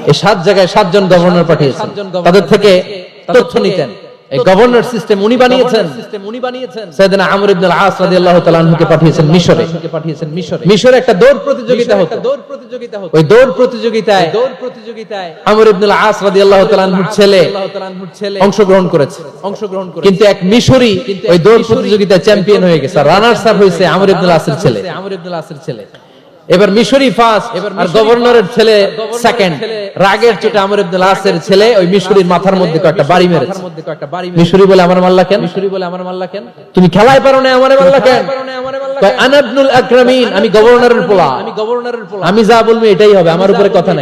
এই 7 জায়গায় 7 জন গভর্নর পাঠিয়েছেন, তাদের থেকে তথ্য নিতেন। এই গভর্নর সিস্টেম উনি বানিয়েছেন। সাইয়েদনা আমর ইবনে আল-আস রাদিয়াল্লাহু তাআলা আনহুকে পাঠিয়েছেন মিশরে। মিশরে একটা দৌড় প্রতিযোগিতা হতো। ওই দৌড় প্রতিযোগিতায় আমর ইবনে আল-আস রাদিয়াল্লাহু তাআলা আনহুর ছেলে অংশগ্রহণ করেছে। কিন্তু এক মিশরি ওই দৌড় প্রতিযোগিতায় চ্যাম্পিয়ন হয়ে গেছে, রানার্স আপ হয়েছে আমর ইবনে আল-আসের ছেলে। এবার মিশরি ফার্স্ট আর গভর্নরের ছেলে সেকেন্ড। রাগের চোটে আমর ইবনে আল-আসের ছেলে ওই মিশরির মাথার মধ্যে একটা বাড়ি মেরেছে। মিশরি বলে আমার মারলা কেন? তুমি খেলায় পারো না, আমারে মারলা কেন? কয় আনা ইবনুল আকরামিন, আমি গভর্নরের পোলা, আমি যা বলবো এটাই হবে, আমার উপরে কথা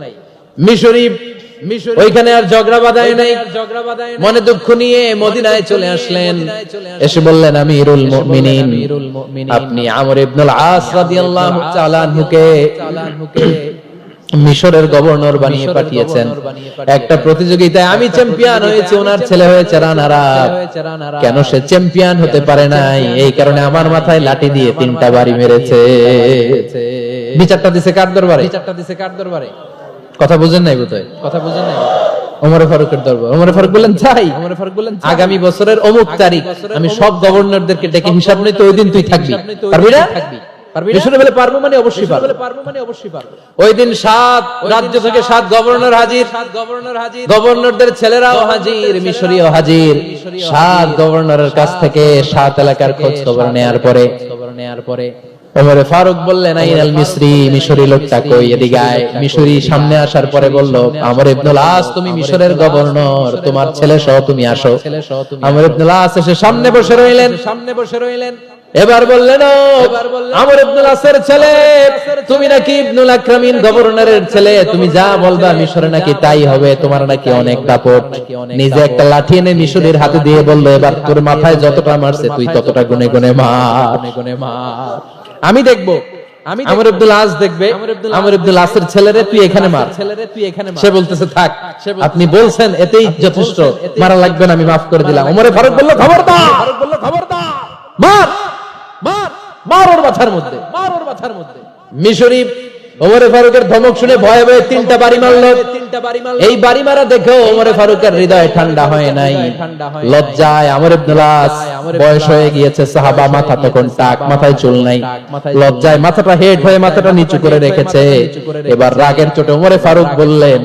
নাই। মিশরি ওইখানে আর ঝগড়া বাঁধায় নাই, মনে দুঃখ নিয়ে মদিনায় চলে আসলেন। এসে বললেন আমিরুল মুমিনিন, আপনি আমর ইবনুল আস রাদিয়াল্লাহু তাআলা আনহুকে মিশরের গভর্নর বানিয়ে পাঠিয়েছেন। একটা প্রতিযোগিতায় আমি চ্যাম্পিয়ন হয়েছি, ওনার ছেলে হয়েছে রানার আপ। কেন সে চ্যাম্পিয়ন হতে পারে নাই? এই কারণে আমার মাথায় লাঠি দিয়ে 3টা বাড়ি মেরেছে। বিচারটা দিছে কার দরবারে? কথা বুঝেন নাই বোধহয়। ওমর ফারুকের দরবার। ওমর ফারুক বললেন তাই, আগামী বছরের অমুক তারিখ আমি সব গভর্নরদেরকে ডেকে হিসাব নেই, তো ওই দিন তুই থাকবি। পারবি না? মিশরে বলে পারবো মানে অবশ্যই পারবো। ওই দিন 7 রাজ্য থেকে 7 গভর্নর হাজির, গভর্নরদের ছেলেরাও হাজির, মিশরীয় হাজির। 7 গভর্নরের কাছ থেকে 7 এলাকার খোঁজ খবর নেয়ার পরে ওমর ফারুক বললেন আইনাল মিসরি, মিশরি লোকটা কই, এদিকে আয়। মিশরি সামনে আসার পরে বলল আমর ইবনুল আস, তুমি মিশরের গভর্নর, তোমার ছেলে সহ তুমি আসো। আমর ইবনুল আস এসে সামনে বসে রইলেন। এবার বললেন আমর ইবনুল আসের ছেলে, তুমি নাকি ইবনুল আকরামিন গভর্নরের ছেলে, তুমি যা বলবা মিশরে নাকি তাই হবে, তোমার নাকি অনেক দাপট। নিজে একটা লাঠি এনে মিশরীর হাতে দিয়ে বলল এবার তোর মাথায় যতটা মারছে তুই ততটা গুনে গুনে মার, আমি দেখবো। আমর ইবনুল আস দেখবে আমর ইবনুল আসের ছেলেরে তুই এখানে মার। সে বলতেছে থাক, আপনি বলছেন এতেই যথেষ্ট, মারা লাগবে না, আমি মাফ করে দিলাম। ওমর ফারুক বলল খবরদার, মার ওর মাথার মধ্যে। মিশরি ওমর ফারুকের ধমক শুনে ভয়ে ভয়ে 3টা বাড়ি মারলো। এই বাড়ি মারা দেখো ওমর ফারুকের হৃদয় ঠান্ডা হয় নাই, লজ্জায়। আমর ইবনুল আস বয়স হয়ে গিয়েছে, সাহাবা, মাথা তখন টাক, মাথায় চুল নাই, লজ্জায় মাথাটা হেড হয়ে মাথাটা নিচু করে রেখেছে। এবার রাগের চোটে ওমর ফারুক বললেন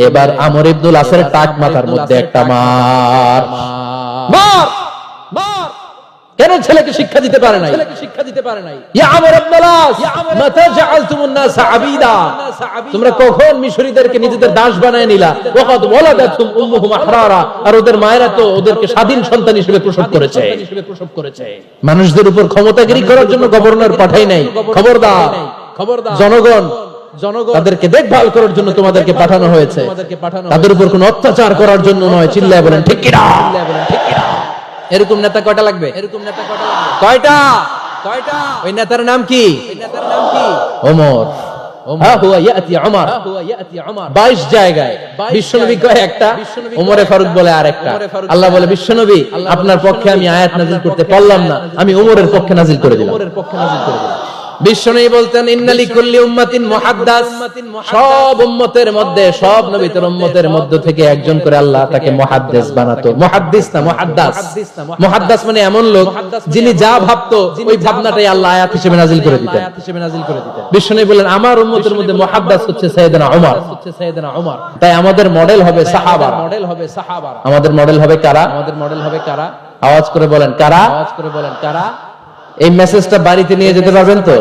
এবার আমর ইবনুল আসের টাক মাথার মধ্যে একটা মার। কেন ছেলেকে শিক্ষা দিতে পারে নাই? ইয়া আমর ইবনুল আস, মাতা জাআলতুমুন নাস আবিদা, তোমরা কখন মিশরীদেরকে নিজেদের দাস বানায় নিলা? ওয়াকাদ ওয়ালাদাতুম উম্মুহুম আহরারা, আর ওদের মায়েরা তো ওদেরকে স্বাধীন সন্তান হিসেবে প্রসব করেছে। মানুষদের উপর ক্ষমতাগিরি করার জন্য গভর্নর পাঠাই নাই। খবরদার, জনগণ তাদেরকে দেখভাল করার জন্য তোমাদেরকে পাঠানো হয়েছে, তাদের উপর কোনো অত্যাচার করার জন্য নয়। চিল্লায় বলেন ঠিক কিনা? এরকম নেতা কয়টা লাগবে? কয়টা? ওই নেতার নাম কি? ওমর। 22 জায়গায় বিশ্বনবী কয় একটা, ওমরে ফারুক বলে আরেকটা। আল্লাহ বলে বিশ্বনবী আপনার পক্ষে আমি আয়াত নাযিল করতে পারলাম না, আমি ওমরের পক্ষে নাযিল করে দিলাম। বিশ্বনবী বলতেন ইন্নালি কুল্লি উম্মাতিন মুহাদ্দাস, সব উম্মতের মধ্যে, সব নবীদের উম্মতের মধ্য থেকে একজন করে আল্লাহ তাকে মুহাদ্দিস বানাতো। মুহাদ্দিস না মুহাদ্দাস। মুহাদ্দাস মানে এমন লোক যিনি যা ভাবতো ওই ভাবনাটাই আল্লাহ আয়াত হিসেবে নাযিল করে দিতেন। বিশ্বনবী বলেন আমার উম্মতের মধ্যে মুহাদ্দাস হচ্ছে সাইয়েদনা ওমর। তাই আমাদের মডেল হবে সাহাবা। আমাদের মডেল হবে কারা? আওয়াজ করে বলেন কারা? এই মেসেজটা বাড়িতে নিয়ে যেতে পারবেন তো?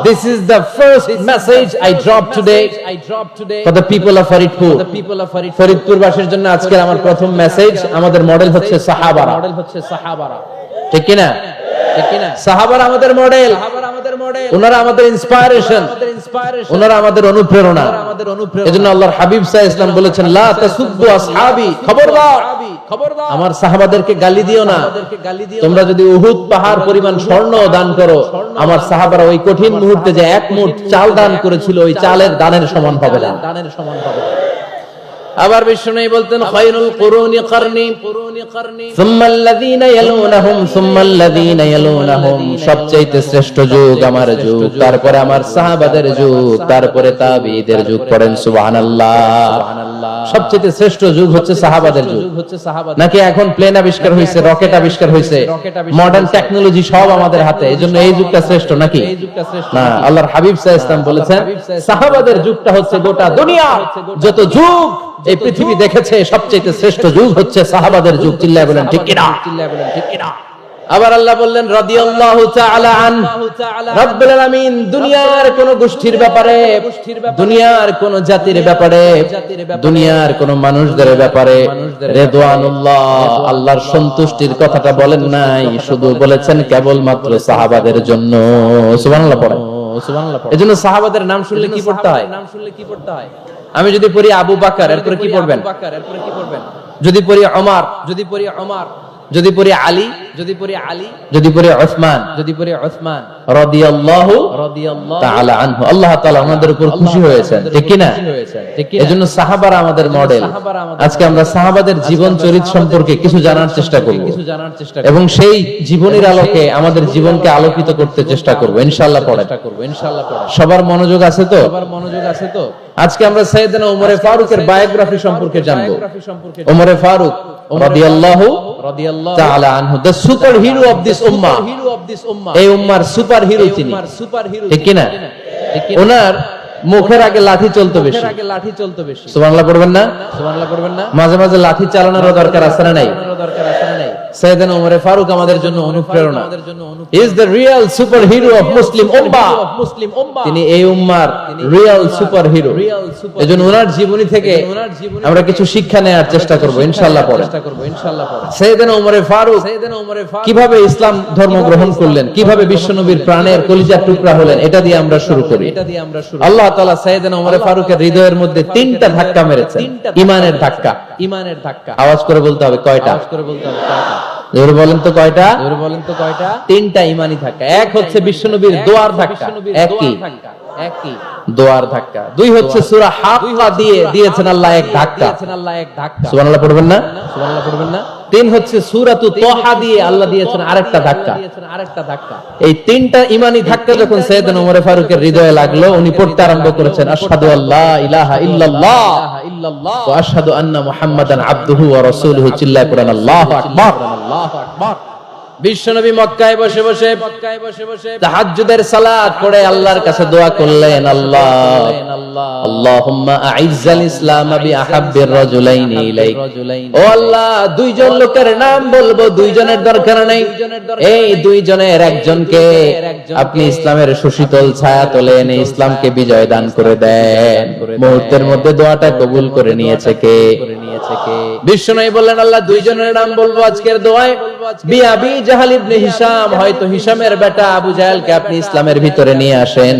This is the first message I drop today for the people of Faridpur. Faridpur বাসীর জন্য আজকে আমার প্রথম মেসেজ, আমাদের মডেল হচ্ছে সাহাবারা। ঠিক কিনা? সাহাবারা আমাদের মডেল, ওনারা আমাদের ইন্সপায়ারেশন, ওনারা আমাদের অনুপ্রেরণা। এজন্য আল্লাহর হাবিব সাল্লাল্লাহু আলাইহি ওয়াসাল্লাম বলেছেন লা তাসুব্বু আসহাবি, খবরদার আমার সাহাবাদেরকে গালি দিও না। তোমরা যদি উহুদ পাহাড় পরিমাণ স্বর্ণ দান করো, আমার সাহাবারা ওই কঠিন মুহূর্তে যে 1 মুঠ চাল দান করেছিল ওই চালের দানের সমান হবে না। আবার বিষ্ণু বলতেন খায়রুল কুরুনি কারনি সুম্মা আল্লাযীনা ইয়ালুনাহুম সুম্মা আল্লাযীনা ইয়ালুনাহুম, সবচেয়ে শ্রেষ্ঠ যুগ আমার যুগ, তারপরে আমার সাহাবাদের যুগ, তারপরে তাবিঈদের যুগ। পড়েন সুবহানাল্লাহ। সবচেয়ে শ্রেষ্ঠ যুগ হচ্ছে সাহাবাদের যুগ। নাকি এখন প্লেন আবিষ্কার হয়েছে, রকেট আবিষ্কার হয়েছে, মডার্ন টেকনোলজি সব আমাদের হাতে, এজন্য এই যুগটা শ্রেষ্ঠ নাকি? না, আল্লাহর হাবিব সাল্লাল্লাহু আলাইহি ওয়াসাল্লাম বলেছেন সাহাবাদের যুগটা হচ্ছে গোটা দুনিয়া যত যুগ এই পৃথিবী দেখেছে সবচেয়ে শ্রেষ্ঠ যুগ হচ্ছে সাহাবাদের যুগ। চিল্লায় বলেন ঠিক কিনা? আবার আল্লাহ বললেন রাদিয়াল্লাহু তাআলা আনহু, রব্বুল আলামিন দুনিয়ার কোন গোষ্ঠীর ব্যাপারে, দুনিয়ার কোন জাতির ব্যাপারে, দুনিয়ার কোন মানুষদের ব্যাপারে রিদওয়ানুল্লাহ আল্লাহর সন্তুষ্টির কথাটা বলেন নাই, শুধু বলেছেন কেবলমাত্র সাহাবাদের জন্য। সুবহানাল্লাহ পড়েন, সুবহানাল্লাহ। এজন্য সাহাবাদের নাম শুনলে কি পড়তে হয়? আমি যদি পড়ি আবু বকর, এরপরে কি পড়বেন? যদি পড়ি ওমর, যদি পড়ি ওমর, যদি পড়ি আলী, যদি পড়ি আলী, যদি পড়ি উসমান, যদি পড়ি উসমান রাদিয়াল্লাহু তাআলা আনহু, আল্লাহ তাআলা আমাদের উপর খুশি হয়েছেন, ঠিক কি না? এজন্য সাহাবারা আমাদের মডেল। আজকে আমরা সাহাবাদের জীবন চরিত্র সম্পর্কে কিছু জানার চেষ্টা করব এবং সেই জীবনের আলোকে আমাদের জীবনকে আলোকিত করতে চেষ্টা করব ইনশাআল্লাহ। পড়ে সবার মনোযোগ আছে তো? সবার মনোযোগ আছে তো? আজকে আমরা সাইয়েদনা ওমর ফারুকের বায়োগ্রাফি সম্পর্কে জানবো। ওমর ফারুক রাদিয়াল্লাহু তাআলা আনহু, the super hero of this ummah, এই উম্মাহর সুপার হিরো তিনি, ঠিক কি না? ওনার মুখের আগে লাঠি চলতো বেশি। সুবহানাল্লাহ পড়বেন না? সুবহানাল্লাহ পড়বেন না? মাঝে মাঝে লাঠি চালানোর দরকার আছে না নাই? সাইয়েদনা ওমর ফারুক আমাদের জন্য অনুপ্রেরণা। He is the real super hero of Muslim ummah, তিনি এই উম্মাহর রিয়েল সুপার হিরো। এজন্য ওনার জীবনী থেকে আমরা কিছু শিক্ষা নেওয়ার চেষ্টা করব ইনশাআল্লাহ। পড়ে সাইয়েদনা ওমর ফারুক কিভাবে ইসলাম ধর্ম গ্রহণ করলেন, কিভাবে বিশ্বনবীর প্রাণের কলিজার টুকরা হলেন, এটা দিয়ে আমরা শুরু করি। আল্লাহ তাআলা সাইয়েদনা ওমর ফারুকের হৃদয়ের মধ্যে তিনটা ধাক্কা মেরেছেন, ঈমানের ধাক্কা। ঈমানের ধাক্কা আওয়াজ করে বলতে হবে কয়টা? আওয়াজ করে বলতে হবে কয়টা? জোরে বলেন তো কয়টা? জোরে বলেন তো কয়টা? তিনটা ঈমানি ধাক্কা। এক হচ্ছে বিশ্বনবীর দোয়ার ধাক্কা, একই দোয়ার ধাক্কা। দুই হচ্ছে সূরা হাক্কা দিয়ে দিয়েছেন আল্লাহ এক ধাক্কা, সুবহানাল্লাহ পড়বেন না? সুবহানাল্লাহ পড়বেন না? তিন হচ্ছে সূরাতু তাহা দিয়ে আল্লাহ দিয়েছেন আরেকটা ধাক্কা। এই তিনটা ঈমানি ধাক্কা যখন সাইয়েদনা ওমর ফারুকের হৃদয়ে লাগলো, উনি পড়তে আরম্ভ করেছেন আশহাদু আল্লা ইলাহা ইল্লাল্লাহ ওয়া আশহাদু আন্না মুহাম্মাদান আবদুহু ওয়া রাসূলুহু। চিল্লায় পড়েন আল্লাহু আকবার। আল্লাহু আকবার। বিশ্বনবী মক্কায় বসে বসে তাহাজ্জুদের সালাত পড়ে আল্লাহর কাছে দোয়া করলেন, আল্লাহুম্মা আইজ্জাল ইসলাম বিআহাব্বির রাজুলাইনি ইলাইক। ও আল্লাহ, দুইজন লোকের নাম বলবো, দুইজনের দরকার নেই, এই দুইজনের একজনকে আপনি ইসলামের সুশীতল ছায়া তলে এনে ইসলামকে বিজয় দান করে দেন। মুহূর্তের মধ্যে দোয়াটা কবুল করে নিয়েছে কে? বিশ্বনবী বললেন, আল্লাহ দুইজনের নাম বলবো আজকের দোয়ায়। বিআবি জাহল ইবনে হিশাম, হয়তো হিশামের বেটা আবু জাহেলকে আপনি ইসলামের ভিতরে নিয়ে আসেন,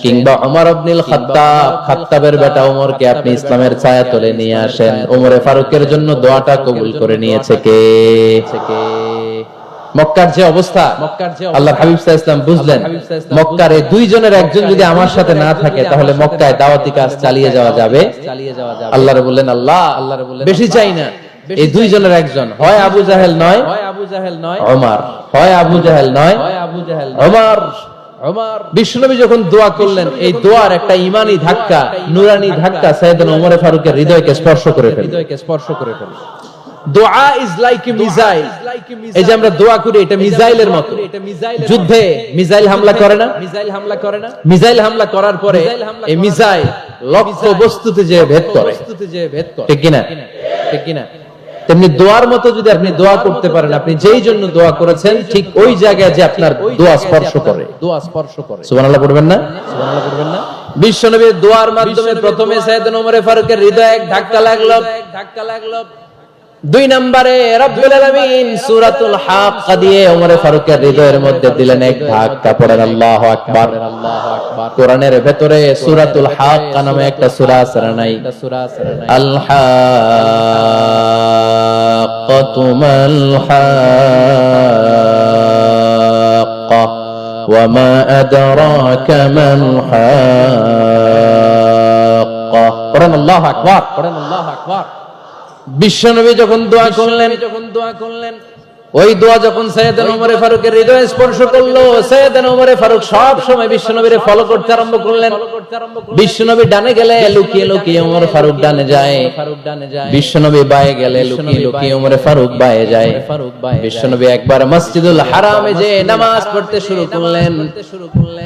কিংবা ওমর ইবনুল খাত্তাব, খাত্তাবের বেটা ওমরকে আপনি ইসলামের ছায়া তলে নিয়ে আসেন। ওমর ফারুকের জন্য দোয়াটা কবুল করে নিয়েছে কে? মক্কার যে অবস্থা, আল্লাহর হাবিব সাল্লাল্লাহু আলাইহি ওয়াসাল্লাম বুঝলেন মক্কার এই দুইজনের একজন যদি আমার সাথে না থাকে তাহলে মক্কায় দাওয়াতি কাজ চালিয়ে যাওয়া যাবে। আল্লাহরে বললেন, আল্লাহ বেশি চাই না, এই দুইজনের একজন, হয় আবু জাহেল নয় ওমর, হয় আবু জাহেল নয় ওমর। বিশ্বনবী যখন দোয়া করলেন, এই দোয়ার একটা ঈমানি ধাক্কা, নুরানি ধাক্কা সাইয়েদনা ওমর ফারুকের হৃদয়কে স্পর্শ করে ফেলে। দোয়া ইজ লাইক এ মিসাইল। এই যে আমরা দোয়া করি, এটা মিসাইলের মতো। যুদ্ধে মিসাইল হামলা করে না? মিসাইল হামলা করার পরে এই মিসাইল লক্ষ্য বস্তুতে যে ভেদ করে, ঠিক কিনা? ঠিক কিনা? তেমনি দোয়ার মতো যদি আপনি দোয়া করতে পারেন, আপনি যেই জন্য দোয়া করেছেন ঠিক ওই জায়গায় যে আপনার দোয়া স্পর্শ করে। সুবহানাল্লাহ পড়বেন না? সুবহানাল্লাহ পড়বেন না? বিশ্বনবীর দোয়ার মাধ্যমে প্রথমে সাইয়েদনা ওমর ফারুকের হৃদয়ে এক ধাক্কা লাগলো। দুই নম্বরে রব্বুল আলামিন সূরাতুল হাক্কা দিয়ে ওমর ফারুকের হৃদয়ের মধ্যে দিলেন এক ধাক্কা। পড়েন আল্লাহু আকবার। কোরআনের ভেতরে সূরাতুল হাক্কা নামে একটা সূরা আছে না নাই? আল হাক্কাতু মাল হাক্কা ওয়া মা আদরাকা মাল হাক্কা হাক্কা। পড়েন আল্লাহু আকবার, পড়েন আল্লাহু আকবার। বিশ্বনবী যখন দোয়া করলেন, ওই দোয়া যখন সাইয়েদনা ওমর ফারুকের হৃদয়ে স্পর্শ করলো, সাইয়েদনা ওমর ফারুক সব সময় বিশ্বনবীরে ফলো করতে আরম্ভ করলেন। বিশ্বনবী ডানে গেলে লুকিয়ে লুকিয়ে ওমর ফারুক ডানে যায়, বিশ্বনবী বায়ে গেলে লুকিয়ে লুকিয়ে ওমর ফারুক বায়ে যায়। বিশ্বনবী একবার মসজিদুল হারামে যে নামাজ পড়তে শুরু করলেন,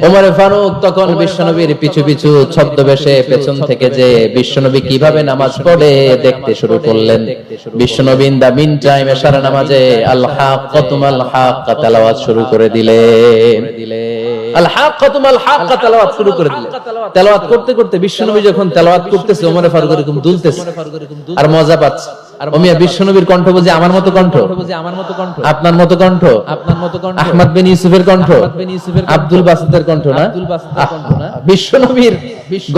ওমর ফারুক তখন বিশ্বনবীর পিছু পিছু ছদ্মবেশে পেছন থেকে যে বিশ্বনবী কিভাবে নামাজ পড়ে দেখতে শুরু করলেন। বিশ্বনবী ইন দা মিন টাইম এশারা নামাজে আল হাক্কাতুমাল হাক্কা তেলাওয়াত শুরু করে দিলেন। আল হাক্কাতুমাল হাক্কা তেলাওয়াত শুরু করে দিলেন। তেলাওয়াত করতে করতে বিশ্বনবী যখন তেলাওয়াত করতেছে, ওমর ফারুক এরকম দুলতেছে আর মজা পাচ্ছে। ওমিয়া বিশ্বনবীর কণ্ঠ বুঝি আমার মতো কণ্ঠ, আপনার মতো কণ্ঠ, আহমদ বিন ইউসুফের কণ্ঠ, আব্দুল বাসিতের কণ্ঠ না? বিশ্বনবীর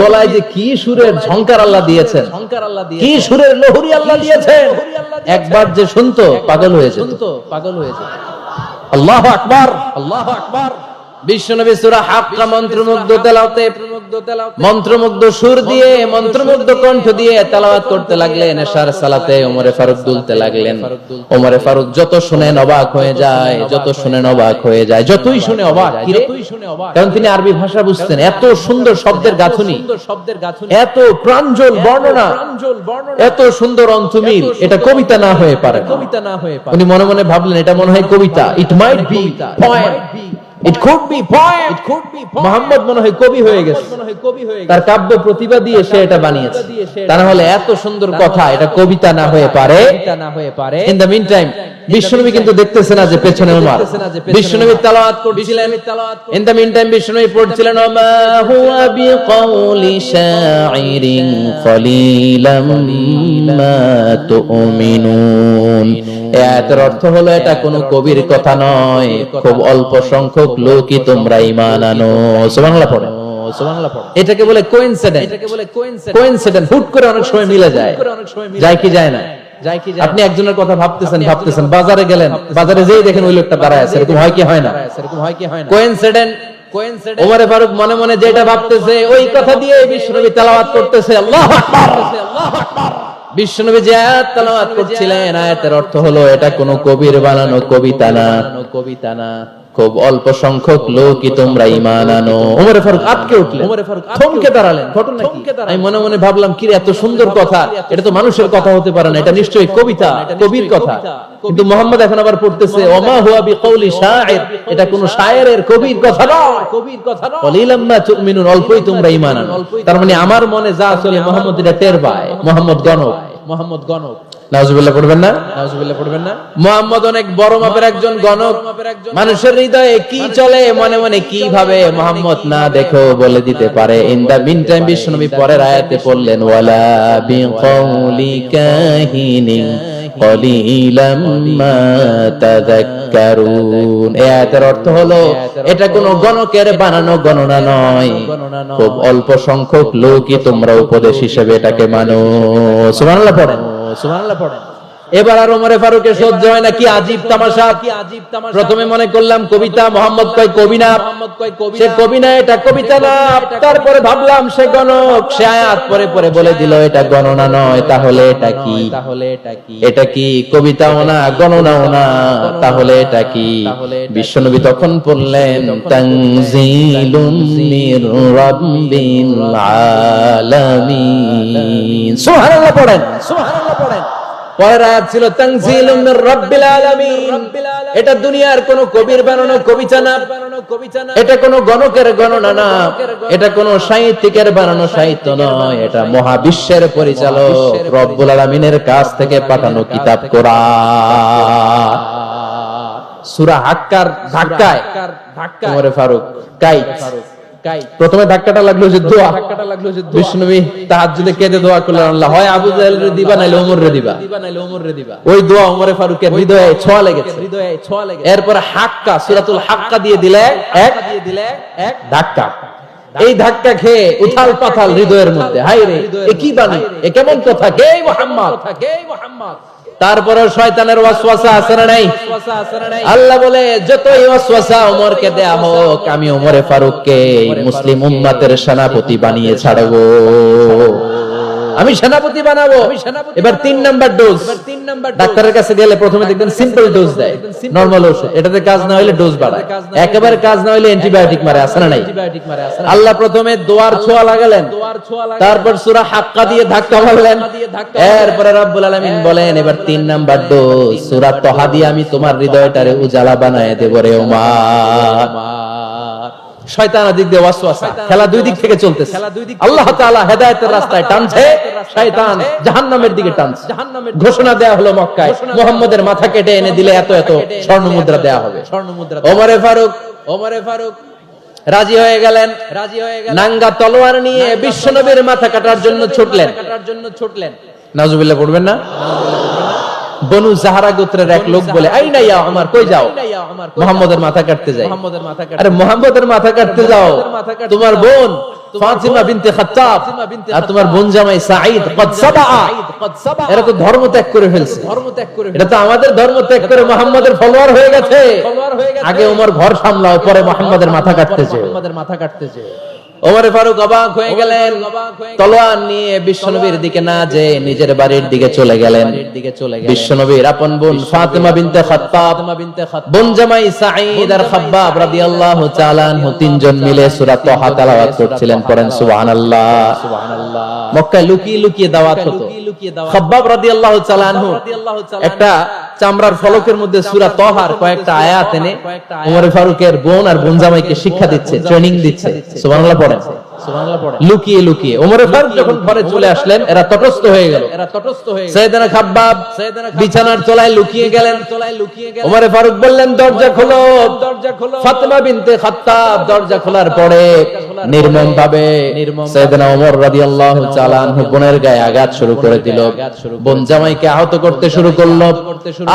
গলায় যে কি সুরের ঝংকার আল্লাহ দিয়েছেন, কি সুরের লহরী আল্লাহ দিয়েছেন, একবার যে শুনতো পাগল হয়ে যেত। আল্লাহু আকবার, আল্লাহু আকবার। বিশ্বনবী সূরা হাক্কা মন্ত্রমুগ্ধ তেলাওয়াতে, মন্ত্রমুগ্ধ সুর দিয়ে, মন্ত্রমুগ্ধ কণ্ঠ দিয়ে তেলাওয়াত করতে লাগলেন। এশার সালাতে ওমর ফারুক দুলতে লাগলেন। ওমর ফারুক যত শুনেন অবাক হয়ে যায়, যত শুনেন অবাক হয়ে যায়, যতই শুনে অবাক। কারণ তিনি আরবি ভাষা বুঝতেন। এত সুন্দর শব্দের গাঁথুনি, এত প্রাঞ্জল বর্ণনা, এত সুন্দর অন্তমিল, এটা কবিতা না হয়ে পারে। উনি মনে মনে ভাবলেন এটা মনে হয় কবিতা। It might be poem, it could be poem, Muhammad মনে হয় কবি হয়ে গেছে, তার কাব্য প্রতিভা দিয়ে সে এটা বানিয়েছে। তা না হলে এত সুন্দর কথা এটা কবিতা না হয়ে পারে। ইন দ্য মিন টাইম বিশ্বনবী কিন্তু দেখতেছে না যে পেছনে ওমর। বিশ্বনবী তেলাওয়াত করছিলেন, ইন দ্য মিন টাইম বিশ্বনবী পড়ছিলেন ওমা হুয়া বিকাউলি শাইরিন কলিলাম মা তুমিনুন। এর অর্থ হলো এটা কোনো কবির কথা নয়, খুব অল্প সংখ্যক লোকই তোমরা ঈমান আনো। সুবহানাল্লাহ পড়ে, সুবহানাল্লাহ পড়ে। এটাকে বলে কোইনসিডেন্ট, কোইনসিডেন্ট হুট করে অনেক সময় মিলে যায়, যায় কি যায় না? আপনি একজনের কথা ভাবতেছেন, বাজারে গেলেন, বাজারে যেই দেখেন ওই লোকটা দাঁড়ায় আছে, এরকম হয় কি হয় না? কোইনসিডেন্ট। ওমর ফারুক মনে মনে যেটা ভাবতেছে ওই কথা দিয়ে বিশ্বনবী তেলাওয়াত করতেছে। আল্লাহু আকবার, আল্লাহু আকবার। বিশ্বনবী যে আয়াত তেলাওয়াত করছিলেন, আয়াতের অর্থ হলো এটা কোনো কবির বানানো কবিতা না, খুব অল্প সংখ্যক লোকই তোমরা ঈমান আনো। ওমর ফারুক আটকে উঠলেন, থমকে দাঁড়ালেন। ঘটনা কি? আমি মনে মনে ভাবলাম কি এত সুন্দর কথা, এটা তো মানুষের কথা হতে পারে না, এটা নিশ্চয়ই কবিতা, কবির কথা। কিন্তু মুহাম্মদ এখন আবার পড়তেছে ওমা হুয়া বিকাউলি শাইর, এটা কোন শায়েরের কবির কথা নয়, কবির কথা নয়। কলিলাম মা তুমিনুন, অল্পই তোমরা ঈমান আনো। তার মানে আমার মনে যা চলে মুহাম্মদ এটা টের পায়। মুহাম্মদ গণক, মুহাম্মদ গণক। নাউজুবিল্লাহ পড়বেন না? নাউজুবিল্লাহ পড়বেন না? মুহাম্মদ অনেক বড় মাপের একজন গণক। মানুষের হৃদয়ে কি চলে, মনে মনে কি ভাবে, মুহাম্মদ না দেখো বলে দিতে পারে। ইন দা মিন টাইম বিশ্বনবী পরের আয়াতে পড়লেন ওয়ালা বিকাউলি কাহিনিন কলিলাম মা তাযাক্কারুন। এই আয়াতের অর্থ হলো এটা কোনো গণকের বানানো গণনা নয়, খুব অল্প সংখ্যক লোকই তোমরা উপদেশ হিসেবে এটাকে মানো। সুবহানাল্লাহ পড়েন, সুবহানাল্লাহ পড়েন। এবার আর ওমর ফারুকের সহ্য হয় না, কি আজীব তামাশা। প্রথমে মনে করলাম কবিতা, মুহাম্মদ কয় কবি না, সে কবি না, এটা কবিতা না। তারপরে ভাবলাম সে গণক, সে আয়াত পরে পরে বলে দিল এটা গণনা নয়। তাহলে এটা কি? এটা কি কবিতাও না, গণনাও না, তাহলে এটা কি? বিশ্বনবী তখন বললেন তানজিলুম মির রাব্বিল আলামিন। সুবহানাল্লাহ পড়েন, সুবহানাল্লাহ পড়েন। পরের আয়াত ছিল তানজিলুম মির রাব্বিল আলামিন। এটা দুনিয়ার কোন কবির বানানো কবিতা না, এটা কোন গণকের গণনা না, এটা কোন সাহিত্যিকের বানানো সাহিত্য নয়, এটা মহাবিশ্বের পরিচালক রব্বুল আলামিনের কাছ থেকে পাঠানো কিতাব কোরআন। সূরা হাক্কার ধাক্কায় ওমর ফারুক কাইত। প্রথমে ধাক্কাটা লাগলো যে দোয়া, বিষ্ণুবী তাহাজ্জুদে কেঁদে দোয়া করলেন আল্লাহ হয় আবু জাহেলরে দিবা নাইলে ওমররে দিবা। ওই দোয়া ওমর ফারুকের হৃদয়ে ছোঁয়া লেগেছে। এরপর হাক্কা, সূরাতুল হাক্কা দিয়ে দিলে এক ধাক্কা। এই ধাক্কা খেয়ে উথাল পাথাল হৃদয়ের মধ্যে, হায় রে এ কি বাণী, এ কেমন কথা, কে মুহাম্মদ। তারপরে শয়তানের ওয়াসওয়াসা আছে না নাই? আল্লাহ বলে যতই ওয়াসওয়াসা ওমরকে দেয়া হোক, আমি ওমর ফারুককে মুসলিম উম্মতের সেনাপতি বানিয়ে ছাড়বো। আমি সেনাপতি বানাবো। এবার 3 নাম্বার ডোজ। ডাক্তারের কাছে গেলে প্রথমে দেখবেন সিম্পল ডোজ দেয়, নরমাল ওষুধ, এটাতে কাজ না হলে ডোজ বাড়ায়, একেবারে কাজ না হলে অ্যান্টিবায়োটিক মারে, আছে না নাই? আল্লাহ প্রথমে দোয়ার ছোঁয়া লাগালেন, তারপর সূরা হাক্কা দিয়ে ধাক্কা মারলেন, এরপরে রব্বুল আলামিন বলেন এবার 3 নাম্বার ডোজ সূরা তাহা দিয়ে আমি তোমার হৃদয়টারে উজালা বানায় দেব রে ওমর। শয়তান ওদিক দিয়ে ওয়াসওয়াসা, খেলা দুই দিক থেকে চলতেছে। আল্লাহ তাআলা হেদায়েতের রাস্তায় টানছে, শয়তান জাহান্নামের দিকে টানছে। ঘোষণা দেয়া হলো মক্কায়, মুহাম্মদের মাথা কেটে এনে দিলে এত এত স্বর্ণ মুদ্রা দেয়া হবে। ওমরে ফারুক রাজি হয়ে গেলেন। নাঙ্গা তলোয়ার নিয়ে বিশ্বনবীর মাথা কাটার জন্য ছুটলেন। নাউজুবিল্লাহ পড়বেন না? বনু জাহরা গোত্রের এক লোক বলে, আইনা ইয়া ওমর, কই যাও? মুহাম্মদের মাথা কাটতে যাই। আরে মুহাম্মদের মাথা কাটতে যাও? তোমার বোন ফাতিমা বিনতে খাত্তাব আর তোমার বোন জামাই সাঈদ কদ সাবাআ, এরা তো ধর্ম ত্যাগ করে ফেলছে। এটা তো আমাদের ধর্ম ত্যাগ করে মুহাম্মাদের ফলোয়ার হয়ে গেছে। আগে ওমর ঘর সামলাও, পরে মুহাম্মাদের মাথা কাটতে চায়। ওমর ফারুক অবাক হয়ে গেলেন, তলোয়ার নিয়ে বিশ্বনবীর দিকে না যেয়ে নিজের বাড়ির দিকে চলে গেলেন। বিশ্বনবীর আপন বোন ফাতিমা বিনতে খাত্তাব, বোন জামাই সাঈদ আর খাব্বাব রাদিয়াল্লাহু তাআলা আনহু তিনজন মিলে সূরা তাহা তেলাওয়াত করছিলেন। পড়েন সুবহানাল্লাহ। মক্কায় লুকিয়ে লুকিয়ে দাওয়াত হতো। খাব্বাব রাদিয়াল্লাহু তাআলা আনহু একটা চামড়ার ফলকের মধ্যে সূরা তাহার কয়েকটা আয়াত এনে ওমর ফারুকের বোন আর বোন জামাইকে শিক্ষা দিচ্ছে, ট্রেনিং দিচ্ছে। সুবহানাল্লাহ পড়েন। লুকিয়ে লুকিয়ে ওমর ফারুক যখন ঘরে চলে আসলেন, এরা তটস্থ হয়ে গেল। সাইয়েদনা খাব্বাব বিছানার তলায় লুকিয়ে গেলেন। ওমর ফারুক বললেন, দরজা খোলো। ফাতিমা বিনতে খাত্তাব দরজা খোলার পরে নির্মম ভাবে সাইয়েদনা ওমর রাদিয়াল্লাহু তাআলা আনহু বোনের গায়ে আঘাত শুরু করে দিল। বোন জামাইকে আহত করতে শুরু করলো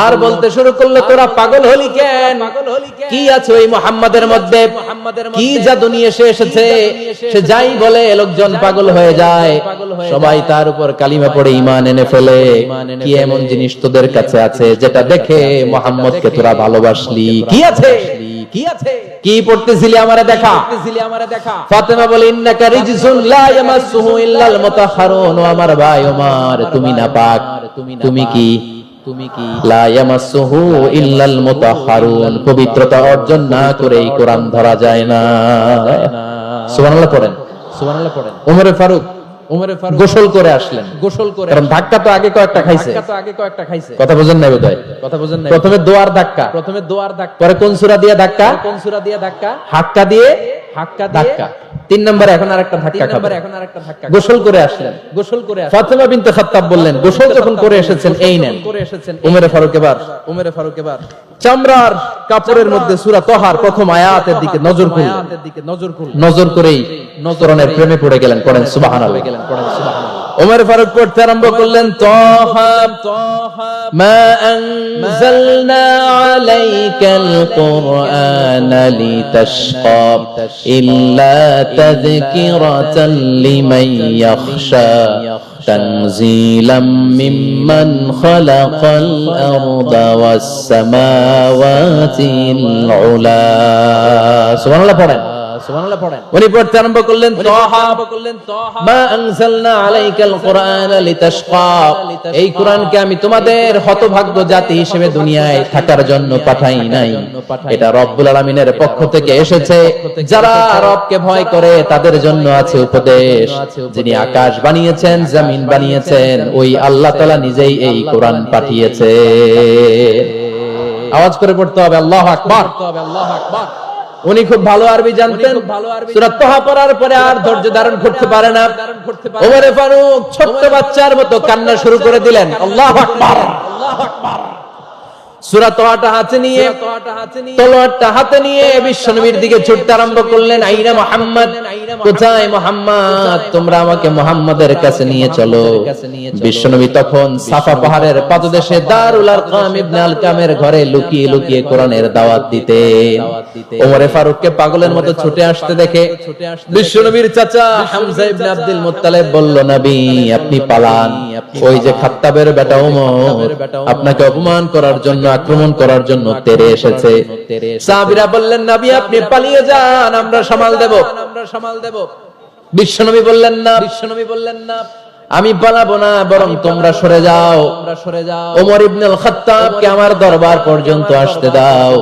আর বলতে শুরু করলো, তোরা পাগল হলি কেন? কি আছে ওই মুহাম্মাদের মধ্যে? কি জাদু নিয়ে এসেছে? সে যাই বলে লোকজন পাগল হয়ে যায়, সবাই তার উপর কালিমা পড়ে ঈমান এনে ফেলে। কি এমন জিনিস তোদের কাছে আছে যেটা দেখে মুহাম্মদকে তোরা ভালোবাসলি? কি আছে? কি পড়তেছিলি আমারে দেখা। ফাতেমা বলে, ইন্নাকা রিজসুন লা ইয়ামাসসুহু ইল্লাল মুতাহহারুন। ও আমার ভাই ওমর, তুমি নাপাক। তুমি কি লা ইয়ামাসসুহু ইল্লাল মুতাহহারুন, পবিত্রতা অর্জন না করে এই কোরআন ধরা যায় না। সুবহানাল্লাহ পড়েন। ওমর ফারুক গোসল করে আসলেন। কারণ ধাক্কা তো আগে কয়েকটা খাইছে। কথা বুঝেন নাই বোধহয়? প্রথমে দোয়ার ধাক্কা, পরে কোন সূরা দিয়ে ধাক্কা? হাক্কা দিয়ে ধাক্কা। 3 নম্বরে এখন আরেকটা ধাক্কা খাবে। গোসল করে আসলেন। ফাতিমা বিনতে খাত্তাব বললেন, গোসল যখন করে এসেছেন এই নেন। ওমর ফারুক এবার চামড়ার কাপড়ের মধ্যে সূরা তাহার প্রথম আয়াতের দিকে নজর করলেন। নজর করেই কোরআনের প্রেমে পড়ে গেলেন। পড়েন সুবহানাল্লাহ। ওমর ফারুক পড়তে আরম্ভ করলেন, তাহা মা আনজালনা আলাইকাল কুরআনা লিতাশকা ইল্লা তাযকিরাতাল লিমান ইয়াখশা তানজিলাম মিম্মান খালাকাল আরদা ওয়াস সামাওয়াতিল উলা। সুবহানাল্লাহ পড়েন। উনি পড়তে আরম্ভ করলেন, তাহা মা আনজালনা আলাইকাল কুরআনা লিতাশকা, এই কোরআনকে আমি তোমাদের হতভাগ্য জাতি হিসেবে দুনিয়ায় থাকার জন্য পাঠাই নাই। এটা রব্বুল আলামিনের পক্ষ থেকে এসেছে। যারা রবকে ভয় করে তাদের জন্য আছে উপদেশ। যিনি আকাশ বানিয়েছেন, জমিন বানিয়েছেন, ওই আল্লাহ তাআলা নিজেই এই কোরআন পাঠিয়েছেন। আওয়াজ করে পড়তে হবে আল্লাহু আকবার। উনি খুব ভালো আরবি জানতেন। সূরা তাহা পড়ার পরে আর ধৈর্য ধারণ করতে পারে না। ওমর ফারুক ছোট্ট বাচ্চার মতো কান্না শুরু করে দিলেন। আল্লাহু আকবার। সূরা তাহাটা হাতে নিয়ে, তলোয়ারটা হাতে নিয়ে বিশ্বনবীর দিকে ছুটতে আরম্ভ করলেন। আইনা মুহাম্মদ, কোথায় মুহাম্মদ? তোমরা আমাকে মুহাম্মাদের কাছে নিয়ে চলো। বিশ্বনবী তখন সাফা পাহাড়ের পাদদেশে দারুল আরকাম ইবনে আলকামের ঘরে লুকিয়ে লুকিয়ে কোরআনের দাওয়াত দিতেন। ওমর ফারুককে পাগলের মতো ছুটে আসতে দেখে বিশ্বনবীর চাচা হামজা ইবনে আব্দুল মুত্তালিব বলল, নবী আপনি পালান। ওই যে খাত্তাবের বেটা ওমর আপনাকে অপমান করার জন্য, আক্রমণ করার জন্য তেরে এসেছে। সাহাবীরা বললেন, নবী আপনি পালিয়ে যান, আমরা সামাল দেব। বিশ্বনবী বললেন না, আমি পালাবো না, বরং তোমরা সরে যাও। ওমর ইবনে আল খাত্তাবকে আমার দরবার পর্যন্ত আসতে দাও।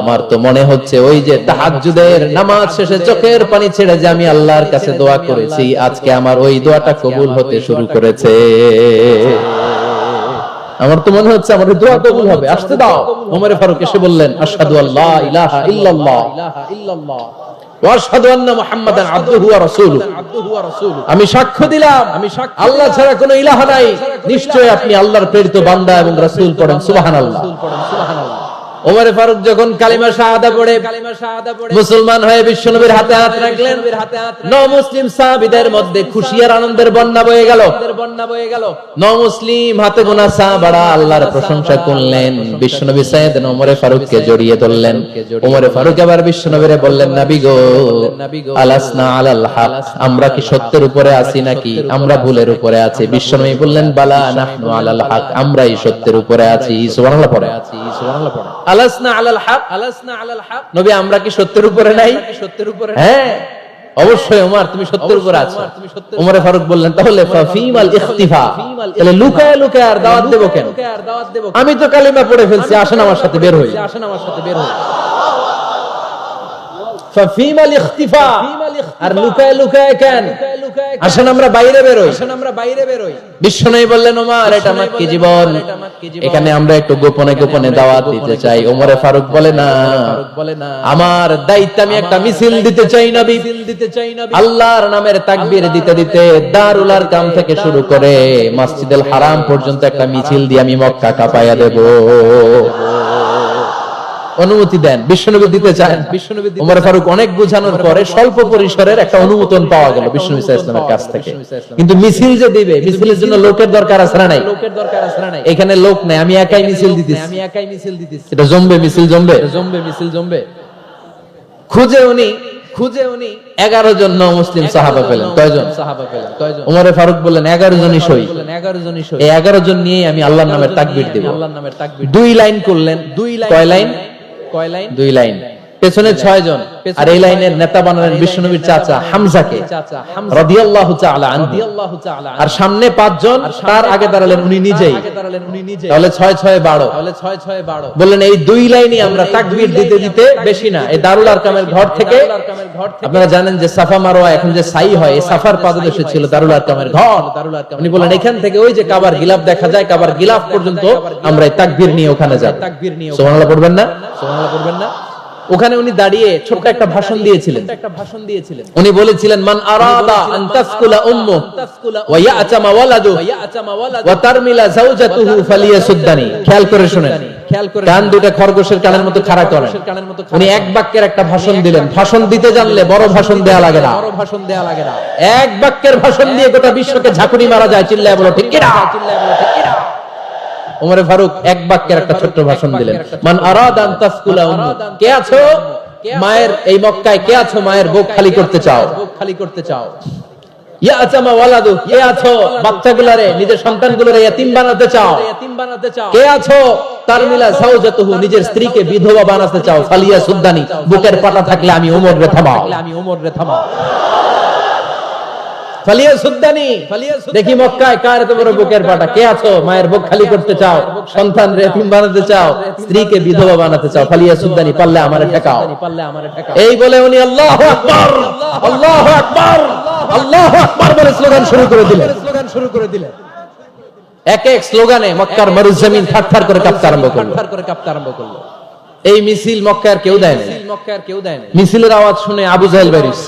আমার তো মনে হচ্ছে ওই যে তাহাজ্জুদের নামাজ শেষে চোখের পানি ছেড়ে যে আমি আল্লাহর কাছে দোয়া করেছি, আজকে আমার ওই দোয়াটা কবুল হতে শুরু করেছে। আমার তো মনে হচ্ছে আমার দোয়া কবুল হবে, আসতে দাও। ওমর ফারুক এসে বললেন, আশহাদু আল্লা ইলাহা ইল্লাল্লাহ ওয়া আশহাদু আন্না মুহাম্মাদান আবদুহু ওয়া রাসূলুহু। আমি সাক্ষ্য দিলাম আল্লাহ ছাড়া কোনো ইলাহ নাই, নিশ্চয়ই আপনি আল্লাহর প্রেরিত বান্দা এবং রাসূল। পড়েন সুবহানাল্লাহ। ওমর ফারুক যখন কালিমা শাহাদা পড়ে মুসলমান হয়ে বিশ্বনবীর হাতে হাত রাখলেন, মুসলিম সাহাবীদের মধ্যে খুশি আর আনন্দের বন্যা বয়ে গেল। মুসলিম হাতে গোনা সাহাবারা আল্লাহর প্রশংসা করলেন। বিশ্বনবী সাইয়েদনা ওমর ফারুককে জড়িয়ে ধরলেন। ওমর ফারুক আবার বিশ্বনবীরে বললেন, নবী গো, আলাসনা আলাল হক, আমরা কি সত্যের উপরে আছি নাকি আমরা ভুলের উপরে আছি? বিশ্বনবী বললেন, বালা নাহনু আলাল হক, আমরাই সত্যের উপরে আছি। সুবহানাল্লাহ পড়ে। আলাসনা আলাল হক, নবী আমরা কি সত্যের উপরে নাই? হ্যাঁ অবশ্যই ওমর, তুমি সত্যের উপরে আছো। ওমর ফারুক বললেন, তাহলে ফাফিমাল ইখতিফা, তাহলে লুকায় লুকায় আর দাওয়াত দেব কেন? আমি তো কালিমা পড়ে ফেলছি, আসেন আমার সাথে বের হই। ফাফিমাল ইখতিফা, আর লুকায় লুকায় কেন? আসেন আমরা বাইরে বের হই। বিশ্বনবী বললেন, ওমর এটা মাক্কি জীবন, এখানে আমরা একটু গোপনে গোপনে দাওয়াত দিতে চাই। ওমর ফারুক বলে, না, আমার দায়িত্ব, আমি একটা মিছিল দিতে চাই নবী। আল্লাহর নামের তাকবীর দিতে দিতে দারুল আরকাম থেকে শুরু করে মসজিদুল হারাম পর্যন্ত একটা মিছিল দিয়ে আমি মক্কা কাঁপায়া দেব। অনুমতি দেন। বিশ্বনবী দিতে চান। ওমর ফারুক অনেক বোঝানোর পরে স্বল্প পরিসরের একটা অনুমোদন পাওয়া গেল বিশ্বনবী সাল্লাল্লাহু আলাইহি ওয়াসাল্লামের কাছ থেকে। কিন্তু মিছিল যে দিবে, মিছিলের জন্য লোকের দরকার আছে না নাই? এখানে লোক নাই, আমি একাই মিছিল দিতেছি। এটা জমবে মিছিল, জমবে। খুঁজে উনি 11 জন মুসলিম সাহাবা পেলেন। কয়জন? ওমর ফারুক বললেন, 11 জনই সই। এই 11 জন নিয়ে আমি আল্লাহর নামের তাকবীর দেব। 2 লাইন করলেন। কয় লাইন? 2 লাইন। পেছনে 6 জন, আর এই লাইনের নেতা বানালেন বিশ্বনবীর চাচা হামজাকে রাদিয়াল্লাহু তাআলা আনহু। আর সামনে 5 জন, তার আগে দাঁড়ালেন উনি নিজেই। তাহলে 6-6 12। বললেন এই 2 লাইনই আমরা তাকবীর দিতে দিতে, বেশি না, এই দারুল আরকামের ঘর থেকে, আপনারা জানেন যে সাফা মারওয়া এখন যে সাই হয়, এই সাফার পাদদেশে ছিল দারুল আরকামের ঘর। উনি বলেন এখান থেকে ওই যে কাবার গিলাফ দেখা যায়, কাবার গিলাফ পর্যন্ত আমরা এই তাকবীর নিয়ে ওখানে যাব। সুবহানাল্লাহ পড়বেন না? ওখানে উনি দাঁড়িয়ে ছোট্ট একটা ভাষণ দিয়েছিলেন। উনি বলেছিলেন, মান আরাদা আন তাসকুলা উম্মু ওয়া ইয়াতামা ওয়ালাদু ওয়া তারমিলা যাওজাতুহু ফালিয়াসুদ্দানি। খেয়াল করে শুনেন, কান দুটো খরগোশের কানের মতো খাড়া করেন। উনি এক বাক্যের একটা ভাষণ দিলেন। ভাষণ দিতে জানলে বড় ভাষণ দেয়া লাগে না। এক বাক্যের ভাষণ দিয়ে গোটা বিশ্বকে ঝাঁকুনি মারা যায়। চিল্লায় বলো ঠিক কি না? ওমর ফারুক এক বাক্যের একটা ছোট্ট ভাষণ দিলেন, মান আরাদা আন তাসকুলা উম্মু, কে আছো মায়ের এই মক্কায়, কে আছো মায়ের বুক খালি করতে চাও? ইয়াতামা ওয়ালাদু, কে আছো বাচ্চাগুলোরে, নিজের সন্তানগুলোরে ইতিম বানাতে চাও? কে আছো তারমিলা যাওজাতুহু, নিজের স্ত্রীকে বিধবা বানাতে চাও? ফালিয়াসুদ্দানি, বুকের পাটা থাকলে আমি ওমর রে থামাও। ফালিয়াসুদ্দানি, দেখি মক্কায় কার এত বড় বুকের পাটা? কে আছো মায়ের বুক খালি করতে চাও, সন্তান রে এতিম বানাতে চাও, স্ত্রীকে বিধবা বানাতে চাও? ফালিয়াসুদ্দানি, পারলে আমারে ঠেকাও। এই বলে উনি আল্লাহু আকবার, আল্লাহু আকবার, আল্লাহু আকবার বলে স্লোগান শুরু করে দিলেন। এক এক স্লোগানে মক্কার মরুজমিন থারথার করে কাঁপতে আরম্ভ করলো। এই মিছিল মক্কার কেউ দেয় না। মিছিলের আওয়াজ শুনে আবু জাহেল বাইরিস,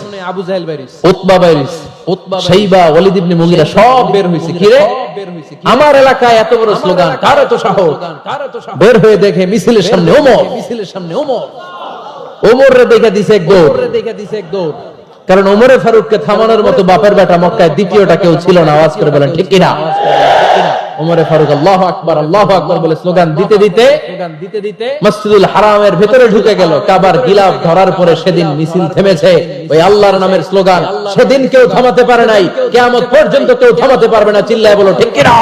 উতবা বাইরিস, শাইবা, ওয়ালিদ ইবনে মুগিরা সব বের হইছে। কি রে, আমার এলাকায় এত বড় স্লোগান, কার এত সাহস? বের হয়ে দেখে মিছিলের সামনে ওমর। ওমর রে দেখে দিছে এক দৌড়। কারণ ওমরে ফারুককে থামানোর মতো বাপের বেটা মক্কায় দ্বিতীয়টা কেউ ছিল না। আওয়াজ করে বলেন ঠিক কিনা? ওমরে ফারুক আল্লাহু আকবার, আল্লাহু আকবার বলে স্লোগান দিতে দিতে মসজিদুল হারামের ভিতরে ঢুকে গেল। কাবার গিলাফ ধরার পরে সেদিন মিছিল থেমেছে। ওই আল্লাহর নামের স্লোগান সেদিন কেউ থামাতে পারে নাই, কিয়ামত পর্যন্ত কেউ থামাতে পারবে না। চিল্লায় বলো ঠিক কিনা?